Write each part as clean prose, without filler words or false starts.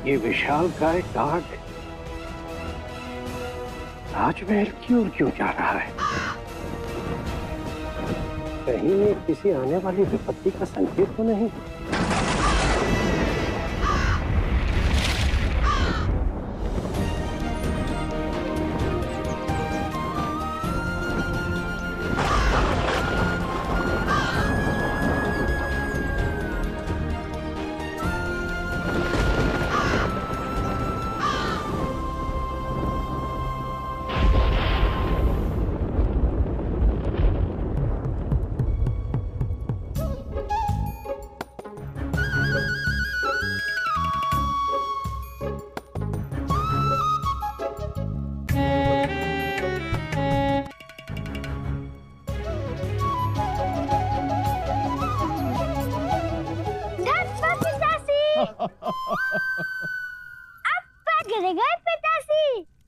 ये विशालकाय काग राजमहल की ओर क्यों जा रहा है? कहीं ये किसी आने वाली विपत्ति का संकेत तो नहीं?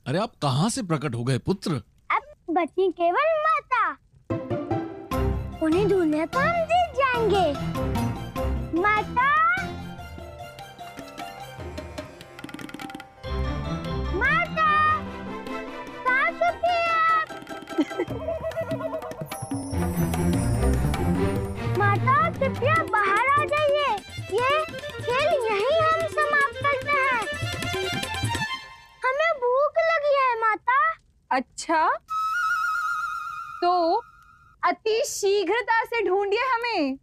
अरे आप कहाँ से प्रकट हो गए पुत्र? अब बची केवल माता। उन्हें ढूंढने तो हम जीत जाएंगे। माता, माता, कहाँ छुपी आप? माता, कृपया बाहर आ जाइए। ये खेल यहीं हम समाप्त करते हैं। हमें भूख लगी है माता। अच्छा, तो अति शीघ्रता से ढूंढिए हमें।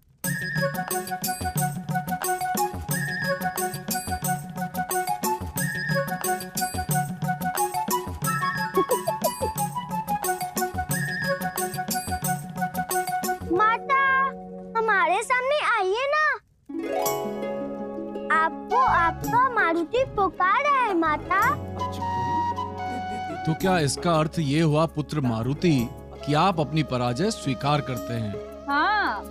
माता, हमारे सामने आइए ना। आपको आपका मारुति पुकार रहा है माता। तो क्या इसका अर्थ ये हुआ पुत्र मारुति कि आप अपनी पराजय स्वीकार करते हैं? हाँ।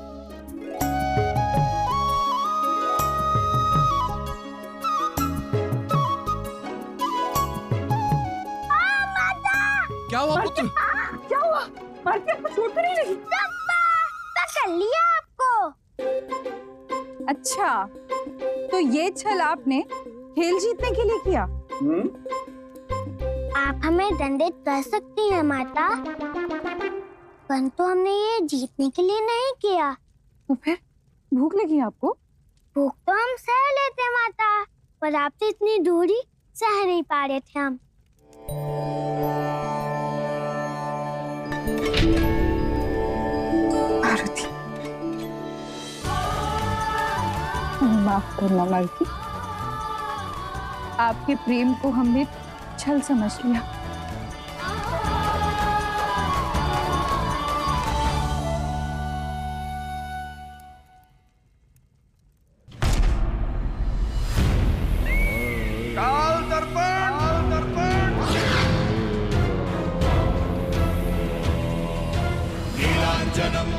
माता, क्या हुआ पुत्र? क्या हुआ? मारुति आपको चोट तो नहीं लगी? पकड़ लिया आपको। अच्छा, तो ये छल आपने खेल जीतने के लिए किया? आप हमें दंडित कर सकती हैं माता, परंतु हमने ये जीतने के लिए नहीं किया। तो फिर भूख लगी आपको? भूख तो हम सह लेते माता, पर आपसे इतनी दूरी सह नहीं पा रहे थे हम। मारुति, माफ करना मारुति, आपके प्रेम को हमने छल समझ लिया। काल दर्पण, काल दर्पण। नीलांजनम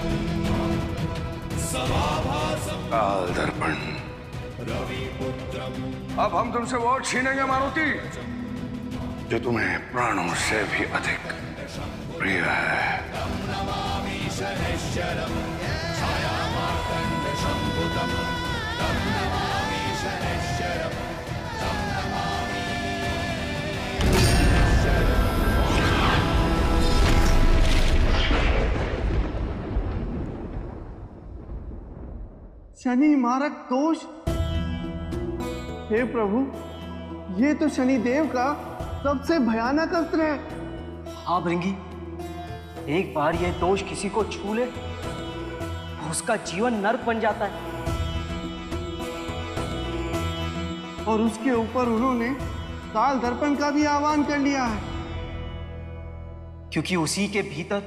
समाभासम काल दर्पण। अब हम तुमसे वो छीनेंगे मारुति जो तुम्हें प्राणों से भी अधिक प्रिय है। शनि मारक दोष। हे प्रभु, ये तो शनि देव का सबसे भयानक अस्त्र है। हाँ भृंगी, एक बार यह दोष किसी को छू ले तो उसका जीवन नर्क बन जाता है। और उसके ऊपर उन्होंने काल दर्पण का भी आह्वान कर लिया है, क्योंकि उसी के भीतर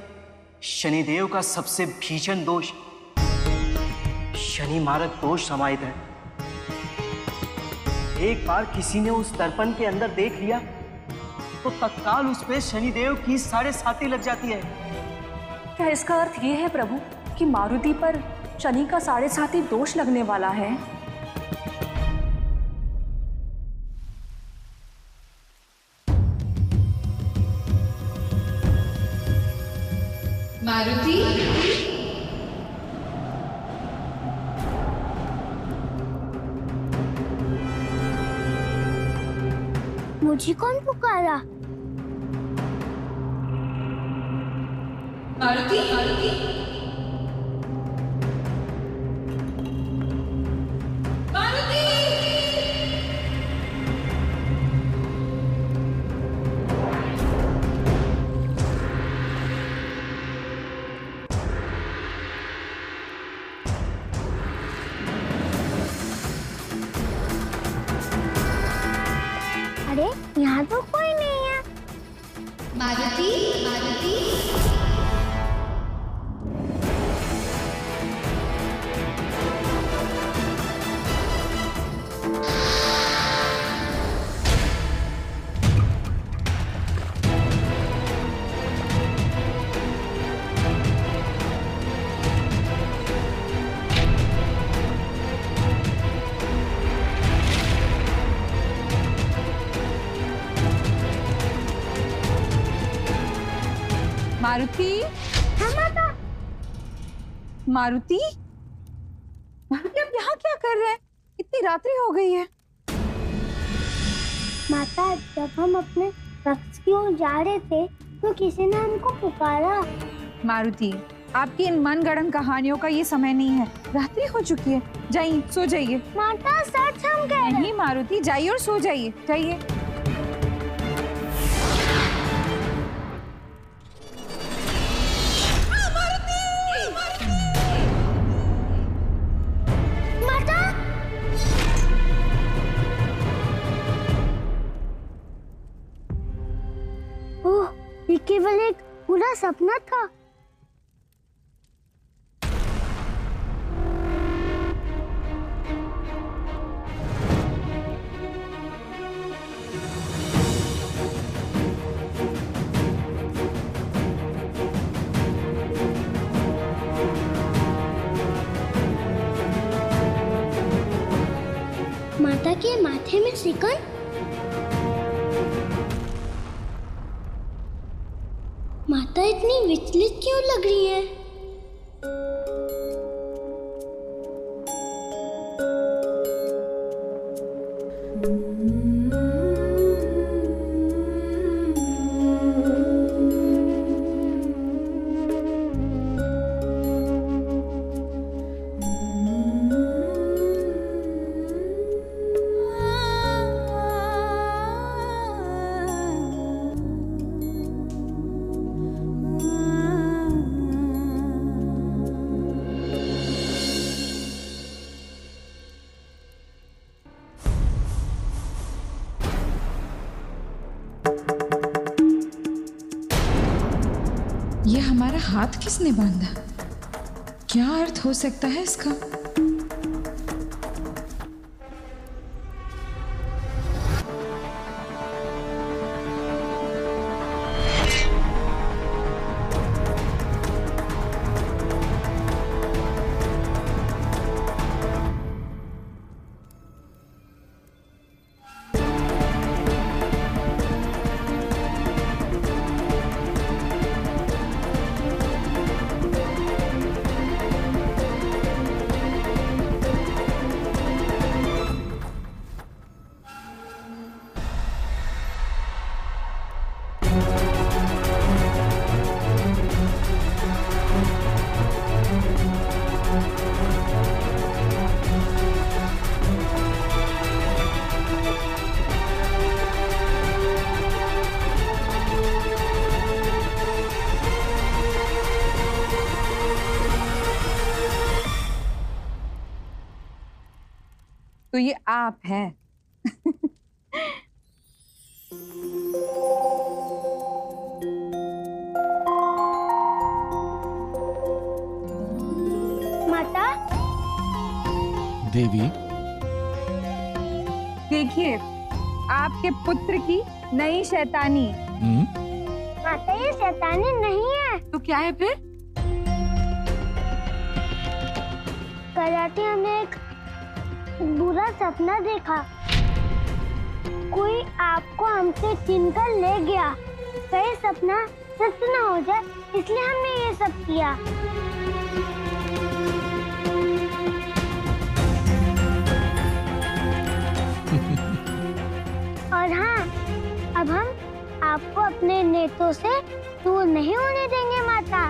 शनिदेव का सबसे भीषण दोष शनि मारक दोष समाहित है। एक बार किसी ने उस दर्पण के अंदर देख लिया तो तत्काल उस पे शनिदेव की 7.5 लग जाती है। क्या इसका अर्थ ये है प्रभु कि मारुति पर शनि का 7.5 दोष लगने वाला है? मारुति, मुझे कौन पुकारा? मारुति, मारुति, मारुति। अरे यहाँ तो कोई नहीं है। मारुति, मारुति, मारुति, हाँ माता। मारुति, मारुति आप यहाँ क्या कर रहे हैं? इतनी रात्रि हो गई है। माता, जब हम अपने कक्ष की ओर जा रहे थे तो किसी ने हमको पुकारा। मारुति, आपकी इन मनगढ़ंत कहानियों का ये समय नहीं है। रात्रि हो चुकी है, जाइए सो जाइए। माता सच हम कह रहे हैं। नहीं मारुति, जाइए और सो जाइए, जाइए। माता, ओह, ये केवल एक पूरा सपना था। माता के माथे में सिकन? माता इतनी विचलित क्यों लग रही है? ये हमारा हाथ किसने बांधा? क्या अर्थ हो सकता है इसका? तो ये आप हैं। माता, देवी, देखिए आपके पुत्र की नई शैतानी। माता ये शैतानी नहीं है। तो क्या है फिर? कल रात हमने एक बुरा सपना देखा। कोई आपको हमसे छीनकर ले गया। कहीं सपना सच न हो जाए, इसलिए हमने ये सब किया। और हाँ, अब हम आपको अपने नेत्रों से दूर नहीं होने देंगे माता।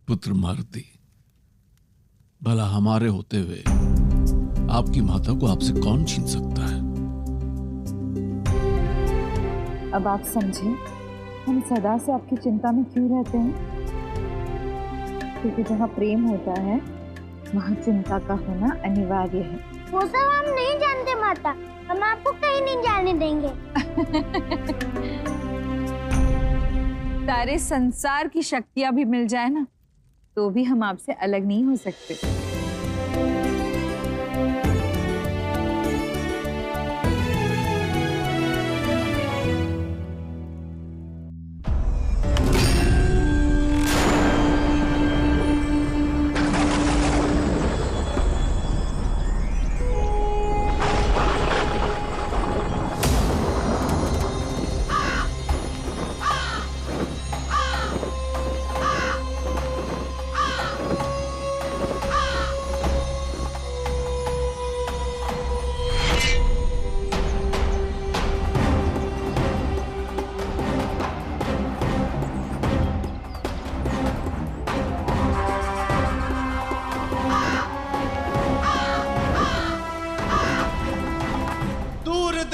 पुत्र मारुति, भला हमारे होते हुए आपकी माता को आपसे कौन छीन सकता है? अब आप समझे हम सदा से आपकी चिंता में क्यों रहते हैं? क्योंकि जहाँ प्रेम होता है वहाँ चिंता का होना अनिवार्य है। वो सब हम नहीं जानते माता, हम आपको कहीं नहीं जाने देंगे। सारे संसार की शक्तियाँ भी मिल जाए ना, तो भी हम आपसे अलग नहीं हो सकते।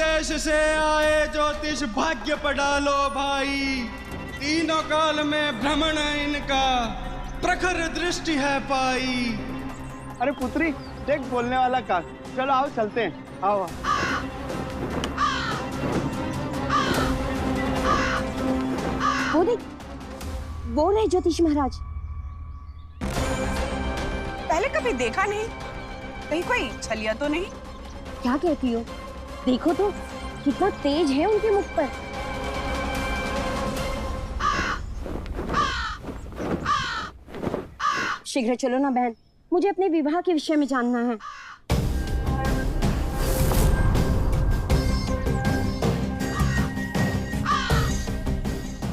देश से आए ज्योतिष भाग्य पढ़ा लो भाई। तीनों काल में भ्रमण इनका प्रखर दृष्टि है पाई। अरे पुत्री, देख बोलने वाला काक। चलो आओ चलते हैं, आओ। वो देख, वो रहे ज्योतिष महाराज। पहले कभी देखा नहीं, कहीं कोई छलिया तो नहीं? क्या कहती हो? देखो तो कितना तेज है उनके मुख पर। शीघ्र चलो ना बहन, मुझे अपने विवाह के विषय में जानना है।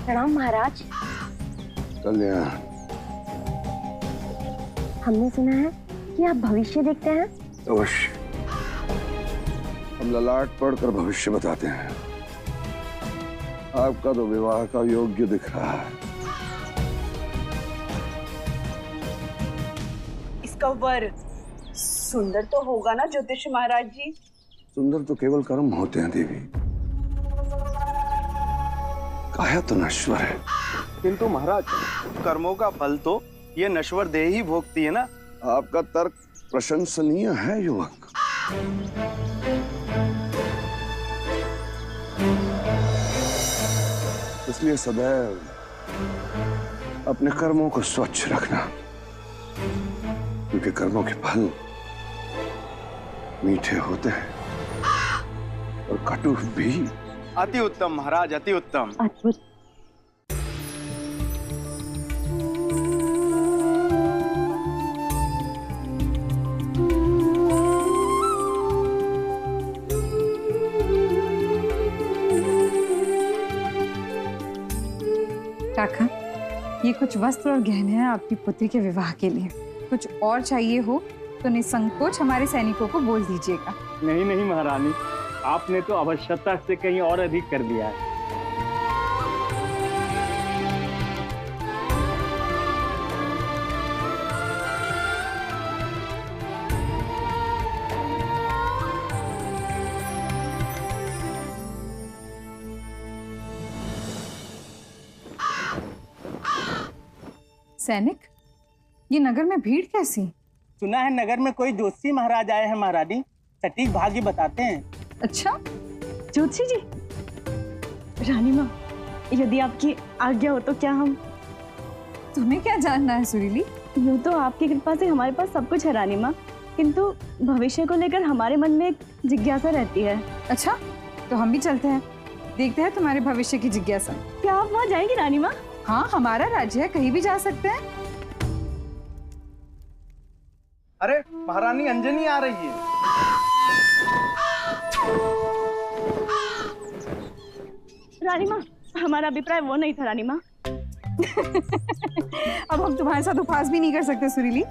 प्रणाम महाराज। कल्याण। हमने सुना है कि आप भविष्य देखते हैं। अवश्य, हम ललाट पढ़कर भविष्य बताते हैं। आपका तो विवाह का योग्य दिख रहा है। इसका वर सुंदर तो होगा ना ज्योतिष महाराज जी? सुंदर तो केवल कर्म होते हैं देवी, काया तो नश्वर है। किंतु महाराज, कर्मों का फल तो ये नश्वर देह ही भोगती है ना। आपका तर्क प्रशंसनीय है युवक। इसलिए सदैव अपने कर्मों को स्वच्छ रखना, क्योंकि कर्मों के फल मीठे होते हैं और कटु भी। अति उत्तम महाराज, अति उत्तम। अद्भुत। काका, ये कुछ वस्त्र और गहने हैं आपकी पुत्री के विवाह के लिए। कुछ और चाहिए हो तो निसंकोच हमारे सैनिकों को बोल दीजिएगा। नहीं नहीं महारानी, आपने तो आवश्यकता से कहीं और अधिक कर दिया है। सैनिक, ये नगर में भीड़ कैसी? सुना है नगर में कोई ज्योतिषी महाराज आए हैं महारानी, सटीक भाग्य बताते हैं। अच्छा, ज्योतिषी जी? रानी माँ, यदि आपकी आज्ञा हो तो क्या हम? तुम्हें क्या जानना है सुरीली? यूँ तो आपकी कृपा से हमारे पास सब कुछ है रानी माँ, किंतु भविष्य को लेकर हमारे मन में एक जिज्ञासा रहती है। अच्छा, तो हम भी चलते हैं, देखते हैं तुम्हारे भविष्य की जिज्ञासा। क्या आप वहाँ जाएंगी रानी माँ? हाँ, हमारा राज्य है, कहीं भी जा सकते हैं। अरे महारानी अंजनी आ रही है। रानी माँ, हमारा अभिप्राय वो नहीं था रानी माँ। अब हम तुम्हारे साथ उपहास भी नहीं कर सकते सुरीली।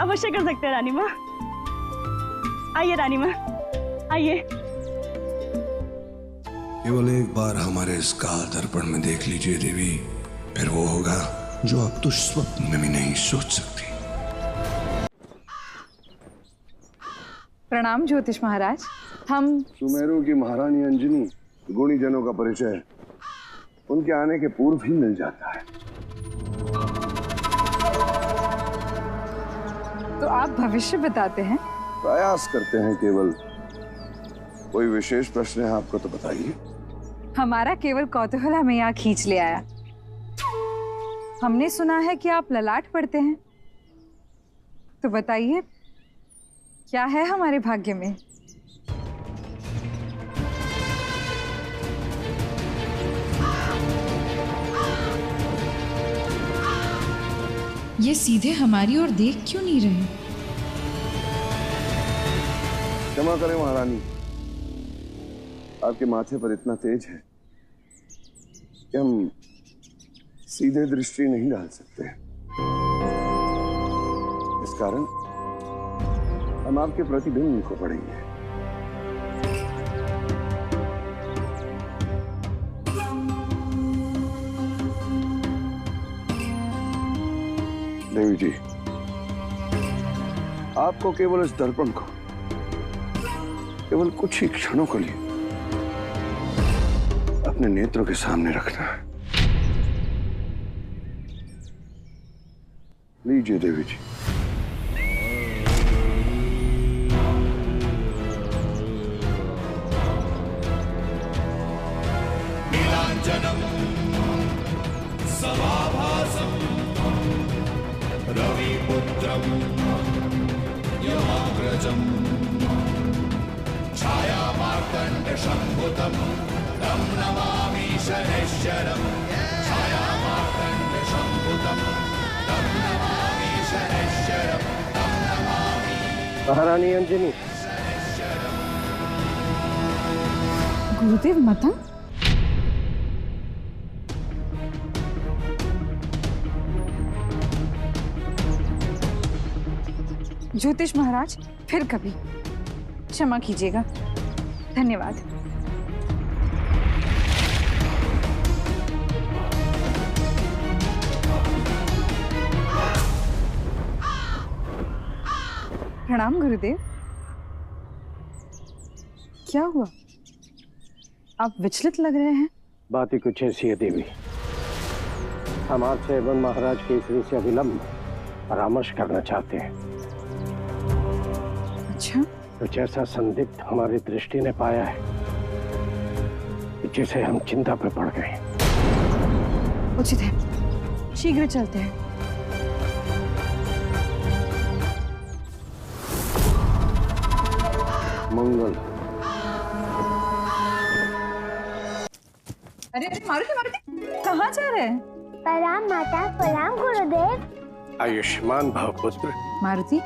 अवश्य कर सकते हैं रानी माँ। आइए रानी माँ, आइए। केवल एक बार हमारे इस काल दर्पण में देख लीजिए देवी, फिर वो होगा जो आप तो स्वप्न में भी नहीं सोच सकती। प्रणाम ज्योतिष महाराज। हम सुमेरु की महारानी अंजनी गुणी जनों का परिचय उनके आने के पूर्व ही मिल जाता है। तो आप भविष्य बताते हैं? प्रयास करते हैं केवल। कोई विशेष प्रश्न है आपको तो बताइए। हमारा केवल कौतूहल हमें यहाँ खींच ले आया। हमने सुना है कि आप ललाट पढ़ते हैं, तो बताइए क्या है हमारे भाग्य में? ये सीधे हमारी ओर देख क्यों नहीं रहे? क्षमा करें महारानी, आपके माथे पर इतना तेज है कि हम सीधे दृष्टि नहीं डाल सकते। इस कारण हम आपके प्रतिबिंब को पढ़ेंगे। देवी जी, आपको केवल इस दर्पण को केवल कुछ ही क्षणों के लिए अपने नेत्रों के सामने रखना है। लीजिए देवी जी। नीलांजनम समाभासम रविपुत्रम यमाग्रजम छायामार्तंड शंभुतम तं नमामि शनैश्चरम। छायामार्तंड शंभुतम तं नमामि शनैश्चरम। तं नमामि महारानी अंजनी। गुरुदेव मतंग? ज्योतिष महाराज, फिर कभी क्षमा कीजिएगा। धन्यवाद। प्रणाम गुरुदेव। क्या हुआ, आप विचलित लग रहे हैं? बात ही कुछ ऐसी है देवी, हम आपसे एवं महाराज केसरी से अविलंब परामर्श करना चाहते हैं। अच्छा? कुछ ऐसा संदिग्ध हमारी दृष्टि ने पाया है जिसे हम चिंता में पड़ गए। उचित है, शीघ्र चलते हैं। मंगल। अरे मारुति, मारुति कहाँ जा रहे हैं? प्रणाम माता, प्रणाम गुरुदेव। आयुष्मान भव पुत्र। मारुति,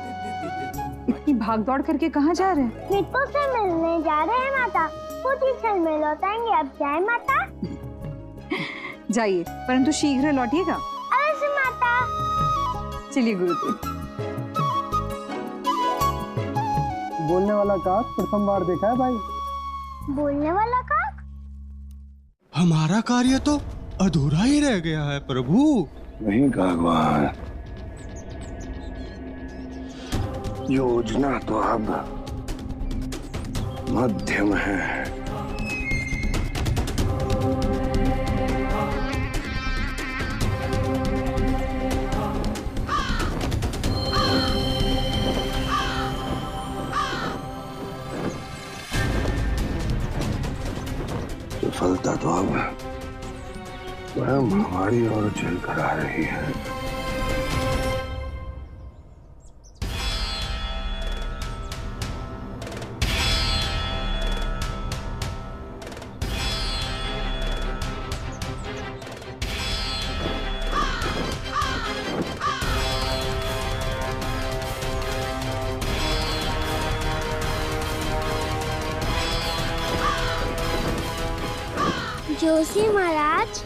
इतनी भाग दौड़ करके कहाँ जा रहे हैं? मित्रों से मिलने जा रहे हैं माता, कुछ ही क्षण में लौटाएंगे। अब जाए माता? जाइए, परंतु शीघ्र लौटिएगा। अवश्य माता। चलिए गुरुदेव। बोलने वाला काक प्रथम बार देखा है भाई। बोलने वाला काक? हमारा कार्य तो अधूरा ही रह गया है प्रभु। नहीं भगवान, योजना तो अब मध्यम है। सफलता तो अब स्वयं हमारी ओर चल कर आ रही है। जोशी महाराज,